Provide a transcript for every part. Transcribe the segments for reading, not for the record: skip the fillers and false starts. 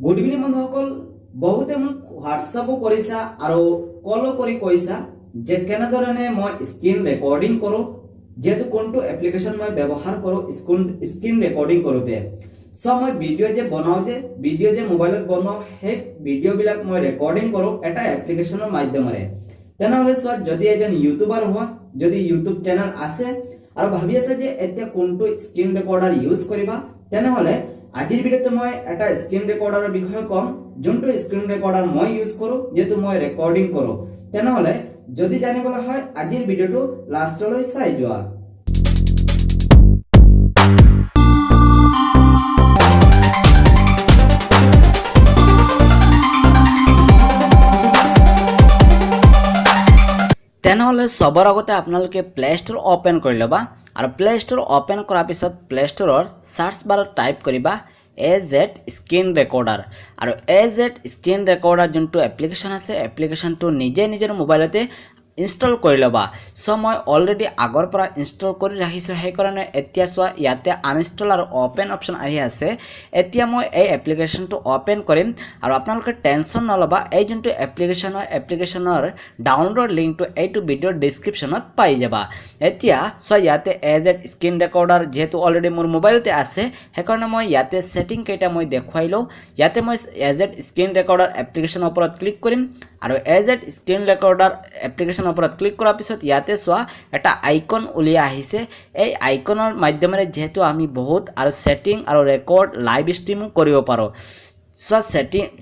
Good evening বন্ধুসকল, বহুতে মোক হোৱাটছআপো কৰিছা আৰু কলো কৰি কৈছা যে কেনেধৰণে মই স্ক্ৰীন ৰেকৰ্ডিং কৰোঁ, যেহেতু কোনটো এপ্লিকেশ্যন মই ব্যৱহাৰ কৰোঁ স্ক্ৰীন ৰেকৰ্ডিং কৰোঁতে। সো মই ভিডিঅ' যে বনাওঁ, ভিডিঅ' যে মোবাইলত বনাওঁ, সেই ভিডিঅ'বিলাক মই ৰেকৰ্ডিং কৰোঁ এটা এপ্লিকেশ্যনৰ মাধ্যমেৰে। তেনেহ'লে চোৱা, যদি এজন ইউটিউবাৰ হোৱা, যদি ইউটিউব চেনেল আছে আৰু ভাবি আছা যে এতিয়া কোনটো স্ক্ৰীন ৰেকৰ্ডাৰ ইউজ কৰিবা, তেনেহ'লে আজিৰ ভিডিঅ'তে মই এটা স্ক্ৰীন ৰেকৰ্ডাৰৰ বিষয়ে ক'ম, যোনটো স্ক্ৰীন ৰেকৰ্ডাৰ মই ইউজ কৰোঁ, যেহেতু মই ৰেকৰ্ডিং কৰোঁ। তেনেহ'লে যদি জানিবলৈ হয় আজিৰ ভিডিঅ'টো লাষ্টলৈ চাই যোৱা। তেনেহ'লে সবৰ আগতে আপোনালোকে প্লে ষ্ট'ৰ অ'পেন কৰি ল'বা আৰু প্লে ষ্ট'ৰ অ'পেন কৰাৰ পিছত প্লে ষ্ট'ৰৰ চাৰ্চ বাৰত টাইপ কৰিবা AZ স্ক্ৰীন ৰেকৰ্ডাৰ আৰু AZ স্ক্ৰীন ৰেকৰ্ডাৰ যোনটো এপ্লিকেশ্যন আছে, এপ্লিকেশ্যনটো নিজে নিজৰ মোবাইলতে ইনষ্টল কৰি ল'বা। সো মই অলৰেডি আগৰ পৰা ইনষ্টল কৰি ৰাখিছোঁ, সেইকাৰণে এতিয়া চোৱা ইয়াতে আনইনষ্টল আৰু অ'পেন অপশ্যন আহি আছে। এতিয়া মই এই এপ্লিকেশ্যনটো অ'পেন কৰিম আৰু আপোনালোকে টেনশ্যন নল'বা, এই যোনটো এপ্লিকেশ্যনৰ ডাউনলোড লিংকটো এইটো ভিডিঅ'ৰ ডিছক্ৰিপশ্যনত পাই যাবা। এতিয়া চোৱা ইয়াতে AZ স্ক্ৰীন ৰেকৰ্ডাৰ যিহেতু অলৰেডি মোৰ মোবাইলতে আছে, সেইকাৰণে মই ইয়াতে ছেটিং কেইটা মই দেখুৱাই লওঁ। ইয়াতে মই AZ স্ক্ৰীন ৰেকৰ্ডাৰ এপ্লিকেশ্যনৰ ওপৰত ক্লিক কৰিম আৰু AZ স্ক্ৰীন ৰেকৰ্ডাৰ এপ্লিকেশ্যনৰ ওপৰত ক্লিক কৰাৰ পিছত ইয়াতে চোৱা এটা আইকন উলিয়াই আহিছে। এই আইকনৰ মাধ্যমেৰে যিহেতু আমি বহুত আৰু ছেটিং আৰু ৰেকৰ্ড লাইভ ষ্ট্ৰীমো কৰিব পাৰোঁ। সো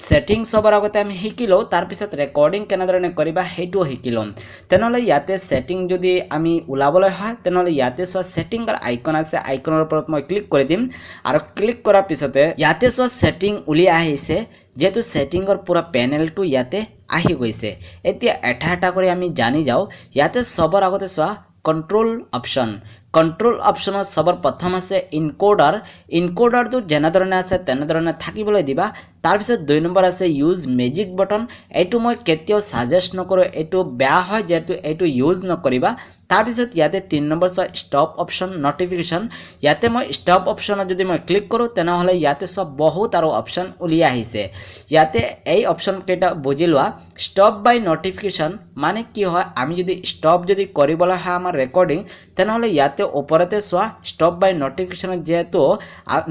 ছেটিং সবৰ আগতে আমি শিকি লওঁ, তাৰপিছত ৰেকৰ্ডিং কেনেধৰণে কৰিবা সেইটোও শিকি ল'ম। তেনেহ'লে ইয়াতে ছেটিং যদি আমি ওলাবলৈ হয়, তেনেহ'লে ইয়াতে চোৱা ছেটিঙৰ আইকন আছে, আইকনৰ ওপৰত মই ক্লিক কৰি দিম আৰু ক্লিক কৰাৰ পিছতে ইয়াতে চোৱা ছেটিং উলিয়াই আহিছে। যেহেতু ছেটিঙৰ পুৰা পেনেলটো ইয়াতে আহি গৈছে। এতিয়া এটা এটা কৰি আমি জানি যাওঁ। ইয়াতে সবৰ আগতে চোৱা কণ্ট্ৰোল অপশ্যনৰ সবৰ প্ৰথম আছে ইনকোডাৰটো যেনেধৰণে আছে তেনেধৰণে থাকিবলৈ দিবা। তাৰপিছত 2 নম্বৰ আছে ইউজ মেজিক বটন। এইটো মই কেতিয়াও ছাজেষ্ট নকৰোঁ, এইটো বেয়া হয়, যিহেতু এইটো ইউজ নকৰিবা। তাৰপিছত ইয়াতে 3 নম্বৰ চোৱা ষ্টপ অপশ্যন নটিফিকেশ্যন। ইয়াতে মই ষ্টপ অপশ্যনত যদি মই ক্লিক কৰোঁ, তেনেহ'লে ইয়াতে চব বহুত আৰু অপশ্যন উলিয়াই আহিছে। ইয়াতে এই অপশ্যন কেইটা বুজি লোৱা। ষ্টপ বাই নটিফিকেশ্যন মানে কি হয়, আমি যদি ষ্টপ যদি কৰিবলৈ হয় আমাৰ ৰেকৰ্ডিং, তেনেহ'লে ইয়াতে ওপৰতে চোৱা ষ্টপ বাই নটিফিকেশ্যনত যিহেতু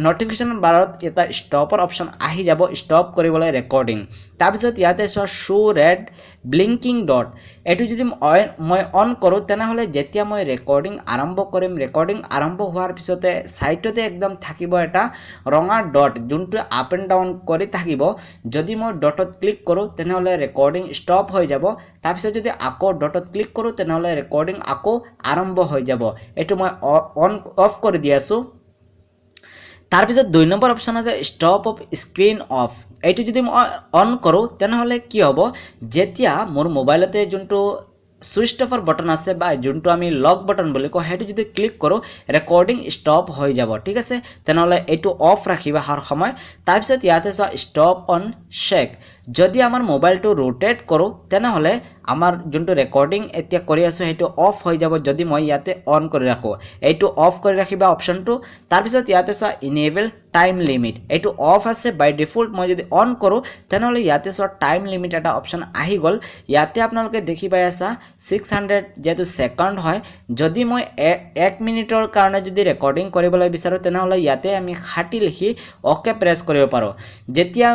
নটিফিকেশ্যনৰ বাৰত এটা ষ্টপৰ অপশ্যন আহি যাব, ষ্টপ কৰিবলৈ ৰেকৰ্ডিং। তাৰপিছত ইয়াতে চোৱা শ্ব' ৰেড ব্লিংকিং ডট, এইটো যদি মই অন কৰোঁ, তেনেহ'লে যেতিয়া মই ৰেকৰ্ডিং আৰম্ভ কৰিম, ৰেকৰ্ডিং আৰম্ভ হোৱাৰ পিছতে ছাইডতে একদম থাকিব এটা ৰঙা ডট, যোনটো আপ এণ্ড ডাউন কৰি থাকিব। যদি মই ডটত ক্লিক কৰোঁ, তেনেহ'লে ৰেকৰ্ডিং ষ্টপ হৈ যাব। তাৰপিছত যদি আকৌ ডটত ক্লিক কৰোঁ, তেনেহ'লে ৰেকৰ্ডিং আকৌ আৰম্ভ হৈ যাব। এইটো মই অফ কৰি দি আছোঁ। তাৰপিছত 2 নম্বৰ অপশ্যন আছে ষ্টপ অফ স্ক্ৰীন অফ। এইটো যদি মই অন কৰোঁ, তেনেহ'লে কি হ'ব, যেতিয়া মোৰ মোবাইলতে যোনটো সুইচ অফৰ বটন আছে বা যোনটো আমি লক বটন বুলি কওঁ, সেইটো যদি ক্লিক কৰোঁ ৰেকৰ্ডিং ষ্টপ হৈ যাব। ঠিক আছে, তেনেহ'লে এইটো অফ ৰাখিবা হৰ সময়। তাৰপিছত ইয়াতে চোৱা ষ্টপ অন শেক। যদি আমাৰ মোবাইলটো ৰোটেট কৰোঁ, তেনেহ'লে আমাৰ যোনটো ৰেকৰ্ডিং এতিয়া কৰি আছোঁ সেইটো অফ হৈ যাব যদি মই ইয়াতে অন কৰি ৰাখোঁ। এইটো অফ কৰি ৰাখিবা অপশ্যনটো। তাৰপিছত ইয়াতে চোৱা ইনেবল টাইম লিমিট, এইটো অফ আছে বাই ডিফল্ট। মই যদি অন কৰোঁ, তেনেহ'লে ইয়াতে চোৱা টাইম লিমিট এটা অপশ্যন আহি গ'ল। ইয়াতে আপোনালোকে দেখি পাই আছা 600 যিহেতু ছেকেণ্ড হয়। যদি মই 1 মিনিটৰ কাৰণে যদি ৰেকৰ্ডিং কৰিবলৈ বিচাৰোঁ, তেনেহ'লে ইয়াতে আমি 60 লিখি অ'কে প্ৰেছ কৰিব পাৰোঁ। যেতিয়া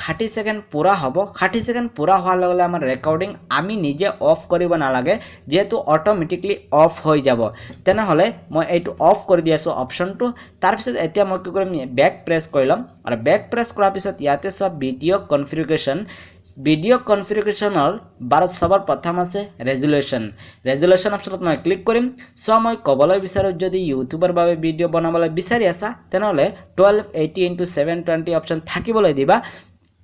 60 ছেকেণ্ড পুৰা হ'ব, 60 ছেকেণ্ড পুৰা হোৱাৰ লগে লগে আমাৰ ৰেকৰ্ডিং আমি নিজে অফ কৰিব নালাগে, যিহেতু অট'মেটিকলি অফ হৈ যাব। তেনেহ'লে মই এইটো অফ কৰি দি আছোঁ অপশ্যনটো। তাৰপিছত এতিয়া মই কি কৰিম, বেক প্ৰেছ কৰি ল'ম আৰু বেক প্ৰেছ কৰাৰ পিছত ইয়াতে চোৱা ভিডিঅ' কনফিগাৰেশ্যনৰ বাৰত সবৰ প্ৰথম আছে ৰেজুলেশ্যন অপশ্যনত মই ক্লিক কৰিম। চ' মই ক'বলৈ বিচাৰোঁ, যদি ইউটিউবৰ বাবে ভিডিঅ' বনাবলৈ বিচাৰি আছা, তেনেহ'লে 1280x720 অপশ্যন থাকিবলৈ দিবা।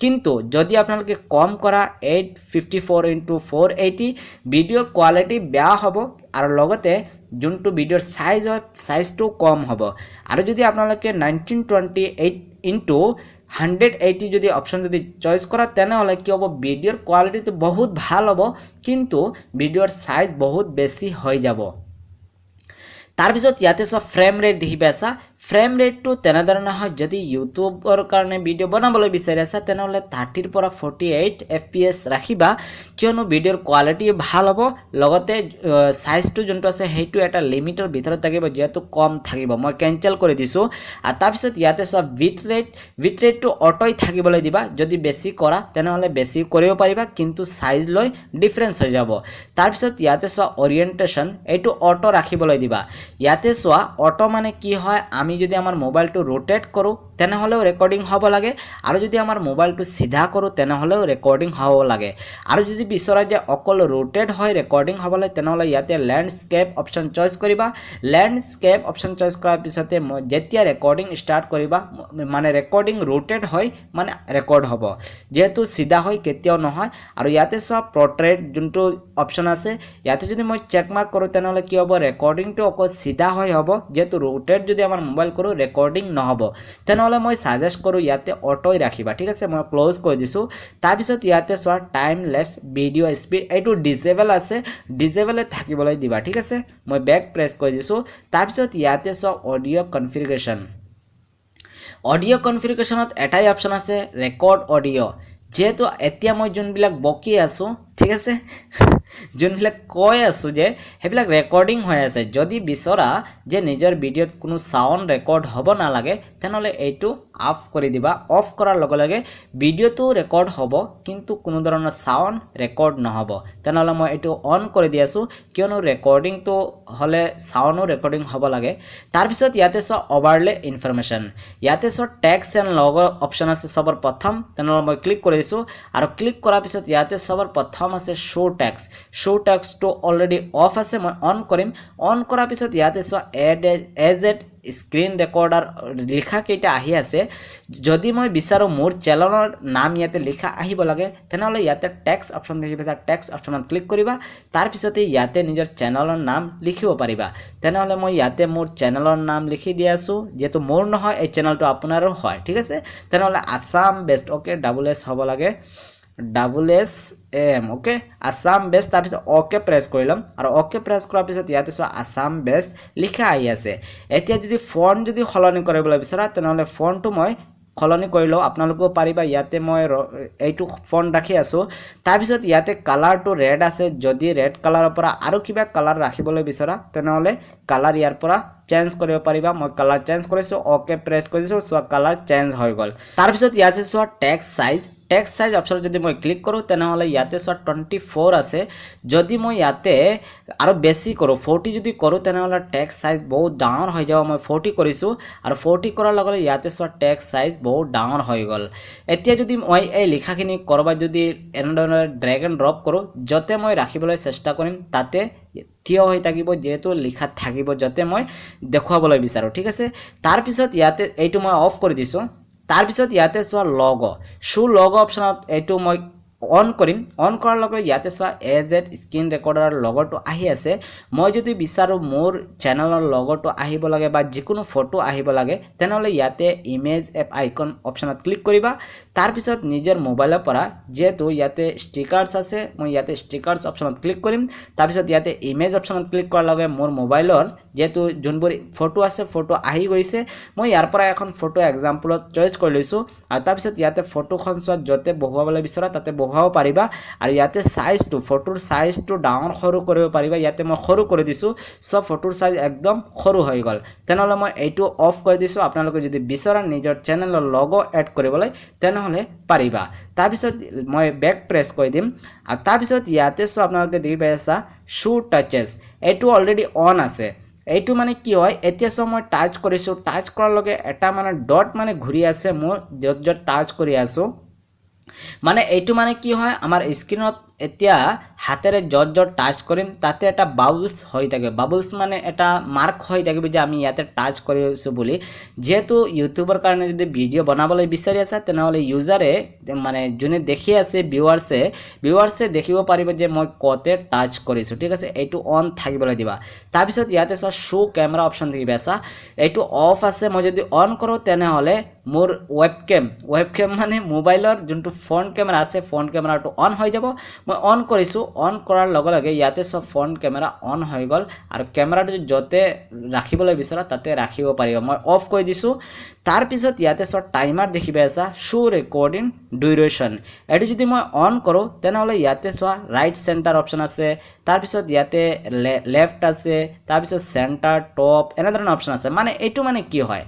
কিন্তু যদি আপোনালোকে কম কৰা 854x480, ভিডিঅ'ৰ কোৱালিটি বেয়া হ'ব আৰু লগতে যোনটো ভিডিঅ'ৰ সাইজ হয় সাইজটো কম হ'ব। আৰু যদি আপোনালোকে 1928x180 যদি অপশ্যন যদি চইচ কৰা, তেনেহ'লে কি হ'ব, ভিডিঅ'ৰ কোৱালিটিটো বহুত ভাল হ'ব, কিন্তু ভিডিঅ'ৰ সাইজ বহুত বেছি হৈ যাব। তাৰপিছত ইয়াতে চোৱা ফ্ৰেম ৰেট দেখি পাইছা। ফ্ৰেম ৰেটটো তেনেধৰণে হয় যদি ইউটিউবৰ কাৰণে ভিডিঅ' বনাবলৈ বিচাৰি আছা তেনেহ'লে 30 পৰা 48 FPS ৰাখিবা কিয়নো ভিডিঅ'ৰ কোৱালিটি ভাল হ'ব লগতে সাইজটো যোনটো আছে সেইটো এটা লিমিটৰ ভিতৰত থাকিব যেহেতু কম থাকিব মই কেনচেল কৰি দিছো আৰু তাৰপিছত ইয়াতে সব বিট ৰেটটো অটোই থাকিবলৈ দিবা যদি বেছি কৰা তেনেহ'লে বেছি কৰিব পাৰিবা কিন্তু সাইজ লৈ ডিফাৰেন্স হৈ যাব তাৰপিছত ইয়াতে সব ওৰিয়েন্টেশন এইটো অটো ৰাখিবলৈ দিবা ইয়াতে সোৱা অটো মানে কি হয় আমি যদি আমাৰ মোবাইলটো ৰোটেট কৰো তেনেহলেও ৰেকৰ্ডিং হ'ব লাগে আৰু যদি আমাৰ মোবাইলটো সিধা কৰো তেনেহলেও ৰেকৰ্ডিং হ'ব লাগে আৰু যদি বিচৰা যে অকল ৰোটেট হয় ৰেকৰ্ডিং হ'বলৈ তেনেহলে ইয়াতে ল্যান্ডস্কেপ অপচন চয়েস কৰিবা ল্যান্ডস্কেপ অপচন চয়েস কৰাৰ পিছতে যেতিয়া ৰেকৰ্ডিং স্টাৰ্ট কৰিবা মানে ৰেকৰ্ডিং ৰোটেট হয় মানে ৰেকৰ্ড হ'ব যেহেতু সিধা হয় কেতিয়াও নহয় আৰু ইয়াতে সব পোৰ্ট্ৰেট যোনটো অপচন আছে ইয়াতে যদি মই চেক মাৰ্ক কৰো তেনেহলে কি হ'ব ৰেকৰ্ডিংটো অকল সিধা হয় হ'ব যেহেতু ৰোটেট যদি আমাৰ মোবাইল কৰো ৰেকৰ্ডিং নহব তেনেহলে মই সাজেষ্ট কৰো ইয়াতে অটোই ৰাখিবা ঠিক আছে মই ক্লোজ কৰি দিছো তাৰ পিছত ইয়াতে সোৱা টাইম লেপস ভিডিও স্পিড এইটো ডিসেবল আছে ডিসেবলে থাকিবলৈ দিবা ঠিক আছে মই ব্যাক প্ৰেছ কৰি দিছো তাৰ পিছত ইয়াতে সোৱা অডিও কনফিগাৰেশন অডিও কনফিগাৰেশনত এটাই অপচন আছে ৰেকৰ্ড অডিও যেহেতু এতিয়া মই যোনবিলাক বকি আছো ঠিক আছে যোনবিলাক কৈ আছো যে হেবিলাক ৰেকৰ্ডিং হৈ আছে যদি বিচৰা যে নিজৰ ভিডিঅ'ত কোনো সাউন্ড ৰেকৰ্ড হ'ব না লাগে তেনেহলে এইটো অফ কৰি দিবা অফ কৰাৰ লগে লগে ভিডিঅ'টো ৰেকৰ্ড হ'ব কিন্তু কোনো ধৰণৰ সাউন্ড ৰেকৰ্ড নহব তেনেহলে মই এইটো অন কৰি দি আছো কিয়নো ৰেকৰ্ডিংটো হলে সাউন্ডো ৰেকৰ্ডিং হ'ব লাগে তাৰ পিছত ইয়াতে চ ওভাৰলে ইনফৰমেশন ইয়াতে চ টেক্সট এণ্ড লগো অপচন আছে সবৰ প্ৰথম তেনেহলে মই ক্লিক কৰি দিছো আৰু ক্লিক কৰাৰ পিছত ইয়াতে সবৰ প্ৰথম আছে শো টেক্সট to already off আছে মই অন কৰিম অন কৰাৰ পিছত ইয়াতে চ এজ এট স্ক্ৰীন ৰেকৰ্ডাৰ লিখা কেইটা আহি আছে যদি মই বিচাৰো মোৰ চেনেলৰ নাম ইয়াতে লিখা আহিব লাগে তেনেহলে ইয়াতে টেক্সট অপচন দেখিবা টেক্সট অপচনত ক্লিক কৰিবা তাৰ পিছতে ইয়াতে নিজৰ চেনেলৰ নাম লিখিব পাৰিবা তেনেহলে মই ইয়াতে মোৰ চেনেলৰ নাম লিখি দি আছো যেটো মোৰ নহয় এই চেনেলটো আপোনাৰো হয় ঠিক আছে তেনেহলে আসাম বেষ্ট ওকে ডাবল এস হ'ব লাগে WSAM ওকে আসাম বেষ্ট তাৰ পিছত ওকে প্ৰেছ কৰিলাম আৰু ওকে প্ৰেছ কৰাৰ পিছত ইয়াতে সো আসাম বেষ্ট লিখা আহি আছে এতিয়া যদি ফন্ট যদি খলনি কৰিবলৈ বিচাৰা তেনেহলে ফন্টটো মই খলনি কৰিলো আপোনালোকো পাৰিবা ইয়াতে মই এইটো ফন্ট ৰাখি আছো তাৰ পিছত ইয়াতে কালাৰটো ৰেড আছে যদি ৰেড কালাৰৰ পৰা আৰু কিবা কালাৰ ৰাখিবলৈ বিচাৰা তেনেহলে কালাৰ ইয়াৰ পৰা চেঞ্জ কৰিব পাৰিবা মই কালাৰ চেঞ্জ কৰিছো ওকে প্ৰেছ কৰিছো সো কালাৰ চেঞ্জ হৈ গল তাৰ পিছত ইয়াতে সো টেক্সট সাইজ অপচন যদি মই ক্লিক কৰো তেনেহলে ইয়াতে সো 24 আছে যদি মই ইয়াতে আৰু বেছি কৰো 40 যদি কৰো তেনেহলে টেক্সট সাইজ বহুত ডাঙৰ হৈ যাব মই 40 কৰিছো আৰু 40 কৰাৰ লগে ইয়াতে সো টেক্সট সাইজ বহুত ডাঙৰ হৈ গল এতিয়া যদি মই এই লিখাখিনি কৰবা যদি এনেদৰে ড্ৰেগ এণ্ড ড্ৰপ কৰো যতে মই ৰাখিবলৈ চেষ্টা কৰিম তাতে থিয় হৈ থাকিব যেহেতু লিখা থাকিব যতে মই দেখুৱাবলৈ বিচাৰো ঠিক আছে তাৰ পিছত ইয়াতে এইটো মই অফ কৰি দিছো তাৰ পিছত ইয়াতে সোৱা লগো অপচনত এইটো মই অন কৰিম অন কৰাৰ লগে ইয়াতে সোৱা এজ এট স্ক্ৰীন ৰেকৰ্ডাৰৰ লগটো আহি আছে মই যদি বিচাৰো মোৰ চেনেলৰ লগটো আহিব লাগে বা যিকোনো ফটো আহিব লাগে তেনেহলে ইয়াতে ইমেজ এপ আইকন অপচনত ক্লিক কৰিবা তাৰ পিছত নিজৰ মোবাইলৰ পৰা যেটো ইয়াতে ষ্টিকাৰ্স আছে মই ইয়াতে ষ্টিকাৰ্স অপচনত ক্লিক কৰিম তাৰ পিছত ইয়াতে ইমেজ অপচনত ক্লিক কৰাৰ লগে মোৰ মোবাইলৰ যেটো যোনবোৰ ফটো আছে ফটো আহি গৈছে মই ইয়াৰ পৰা এখন ফটো এক্সাম্পলত চয়েস কৰি লৈছো আৰু তাৰ পিছত ইয়াতে ফটোখন সোৱা যতে বহুৱাবলৈ বিচাৰা তাতে বহুৱাব পাৰিবা আৰু ইয়াতে সাইজটো ফটোৰ সাইজটো ডাঙৰ সৰু কৰিব পাৰিবা ইয়াতে মই সৰু কৰি দিছো সব ফটোৰ সাইজ একদম সৰু হৈ গল তেনেহলে মই এইটো অফ কৰি দিছো আপোনালোকে যদি বিচাৰা নিজৰ চেনেলৰ লগো এড কৰিবলৈ তেনেহলে পাৰিবা তাৰ পিছত মই ব্যাক প্ৰেছ কৰি দিম আৰু তাৰ পিছত ইয়াতে সো আপোনালোকে দেখি পাইছা শো টাচেস এইটো অলৰেডি অন আছে এইটো মানে কি হয় এতিয়া সো মই টাচ কৰিছো টাচ কৰাৰ লগে এটা মানে ডট মানে ঘূৰি আছে মোৰ যত টাচ কৰি আছো মানে এইটো মানে কি হয় আমাৰ স্ক্ৰিনত এতিয়া হাতেৰে যত টাচ কৰিম তাতে এটা বাবলস হৈ থাকে বাবলস মানে এটা মাৰ্ক হৈ থাকিব যে আমি ইয়াতে টাচ কৰিছো বুলি যেহেতু ইউটিউবৰ কাৰণে যদি ভিডিও বনাবলৈ বিচাৰি আছে তেনেহলে ইউজাৰে মানে যোনে দেখি আছে ভিউয়াৰ্সে দেখিব পাৰিব যে মই কতে টাচ কৰিছো ঠিক আছে এইটো অন থাকিবলৈ দিবা তাৰ পিছত ইয়াতে শো ক্যামেৰা অপচন থাকিব আছে এইটো অফ আছে মই যদি অন কৰো তেনেহলে মোৰ ৱেবকেম মানে মোবাইলৰ যোনটো ফ্ৰন্ট ক্যামেৰা আছে ফ্ৰন্ট ক্যামেৰাটো অন হৈ যাব মই অন কৰিছো অন কৰাৰ লগে লগে ইয়াতে সব ফ্ৰন্ট কেমেৰা অন হৈ গল আৰু কেমেৰাটো যতে ৰাখিবলৈ বিচৰা তাতে ৰাখিব পাৰিব মই অফ কৰি দিছো তাৰ পিছত ইয়াতে সব টাইমাৰ দেখিবা আছে শো ৰেকৰ্ডিং ডিউৰেশ্যন এটো যদি মই অন কৰো তেনেহলে ইয়াতে সব ৰাইট সেন্টাৰ অপচন আছে তাৰ পিছত ইয়াতে লেফট আছে তাৰ পিছত সেন্টাৰ টপ এনেধৰণৰ অপচন আছে মানে এটো মানে কি হয়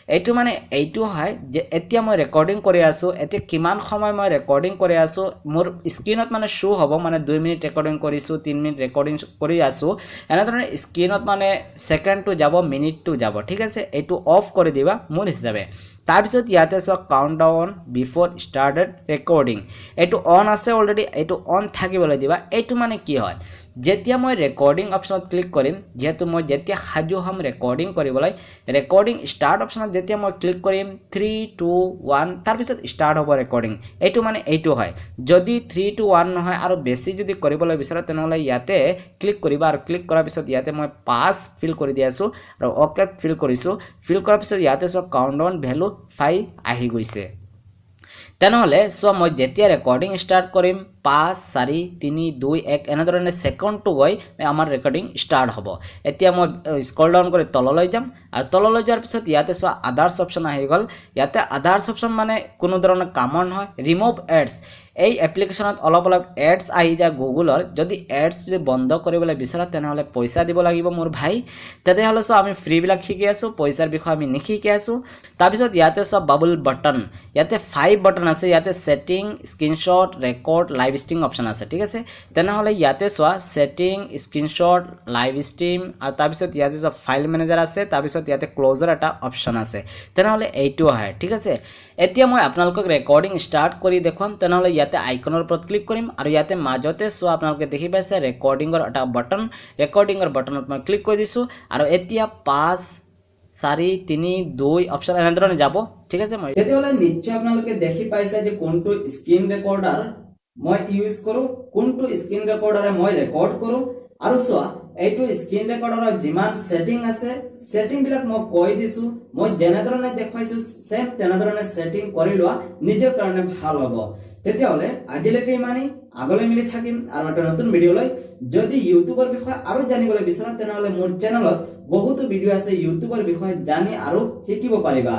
এইটো হয় যে এতিয়া মই ৰেকৰ্ডিং কৰি আছো এতিয়া কিমান সময় মই ৰেকৰ্ডিং কৰি আছো মোৰ স্ক্ৰিনত মানে শো হ'ব মানে 2 মিনিট ৰেকৰ্ডিং কৰিছো 3 মিনিট ৰেকৰ্ডিং কৰি আছো এনেধৰণে স্ক্ৰিনত মানে সেকেন্ডটো যাব মিনিটটো যাব ঠিক আছে এইটো অফ কৰি দিবা মোৰ হিচাপে তাৰ পিছত ইয়াতে সব কাউন্টডাউন বিফোৰ স্টাৰ্টেড ৰেকৰ্ডিং এইটো অন আছে অলৰেডি এইটো অন থাকিবলৈ দিবা এইটো মানে কি হয় যেতিয়া মই ৰেকৰ্ডিং অপচনত ক্লিক কৰিম যেহেতু মই যেতিয়া সাজু হম ৰেকৰ্ডিং কৰিবলৈ ৰেকৰ্ডিং স্টাৰ্ট অপচনত যেতিয়া মই ক্লিক কৰিম 3 2 1 তাৰ পিছত স্টাৰ্ট হ'ব ৰেকৰ্ডিং এইটো মানে এইটো হয় যদি 3 2 1 নহয় আৰু বেছি যদি কৰিবলৈ বিচাৰা তেনেহলে ইয়াতে ক্লিক কৰিবা আৰু ক্লিক কৰাৰ পিছত ইয়াতে মই 5 ফিল কৰি দি আছো আৰু ওকে ফিল কৰিছো ফিল কৰাৰ পিছত ইয়াতে সব কাউন্টডাউন ভ্যালু 5 আহি গৈছে তেনেহলে সো মই যেতিয়া ৰেকৰ্ডিং স্টাৰ্ট কৰিম 5 4 3 2 1 এনেধৰণে সেকেন্ডটো গৈ আমাৰ ৰেকৰ্ডিং স্টাৰ্ট হ'ব এতিয়া মই স্ক্ৰল ডাউন কৰি তললৈ যাম আৰু তললৈ যোৱাৰ পিছত ইয়াতে সো আদাৰ্স অপচন আহি গল ইয়াতে আদাৰ্স অপচন মানে কোনো ধৰণৰ কামৰ নহয় ৰিমুভ এডছ এই এপ্লিকেশনত অলপ এডছ আহি যায় গুগলৰ যদি এডছ যদি বন্ধ কৰিবলৈ বিচাৰা তেনেহলে পইচা দিব লাগিব মোৰ ভাই তেতিয়াহলে সো আমি ফ্ৰী বিলাক শিকি আছো পইচাৰ বিষয় আমি নিশিকি আছো তাৰ পিছত ইয়াতে সব বাবল বাটন ইয়াতে 5 বাটন আছে ইয়াতে setting screenshot record live stream option আছে ঠিক আছে তেনেহলে ইয়াতে সোৱা সেটিং স্ক্ৰিনশট লাইভ ষ্ট্ৰীম আৰু তাৰ পিছত ইয়াতে সব ফাইল ম্যানেজাৰ আছে তাৰ পিছত ইয়াতে ক্লোজাৰ এটা অপচন আছে তেনেহলে এইটো হয় ঠিক আছে এতিয়া মই আপোনালোকক ৰেকৰ্ডিং স্টাৰ্ট কৰি দেখুৱাম তেনেহলে ইয়াতে আইকনৰ ওপৰত ক্লিক কৰিম আৰু ইয়াতে মাজতে সো আপোনালোকে দেখি পাইছে ৰেকৰ্ডিংৰ এটা বাটন ৰেকৰ্ডিংৰ বাটনত মই ক্লিক কৰি দিছো আৰু এতিয়া 5 4 3 2 অপচন এনেধৰণে যাব ঠিক আছে মই তেতিয়াহলে নিশ্চয় আপোনালোকে দেখি পাইছে যে কোনটো স্ক্ৰিন ৰেকৰ্ডাৰ মই ইউজ কৰো কোনটো স্ক্ৰিন ৰেকৰ্ডাৰে মই ৰেকৰ্ড কৰো আৰু সোৱা এইটো স্ক্ৰিন ৰেকৰ্ডাৰৰ যিমান সেটিং আছে সেটিং বিলাক মই কৈ দিছো মই যেনেধৰণে দেখাইছো সেম তেনেধৰণে সেটিং কৰি লোৱা নিজৰ কাৰণে ভাল হ'ব তেতিয়াহলে আজিলৈকে ইমানে আগলৈ মিলি থাকিম আৰু এটা নতুন ভিডিও লৈ যদি ইউটিউবৰ বিষয়ে আৰু জানিবলৈ বিচাৰা তেনেহলে মোৰ চেনেলত বহুতো ভিডিও আছে ইউটিউবৰ বিষয়ে জানি আৰু শিকিব পাৰিবা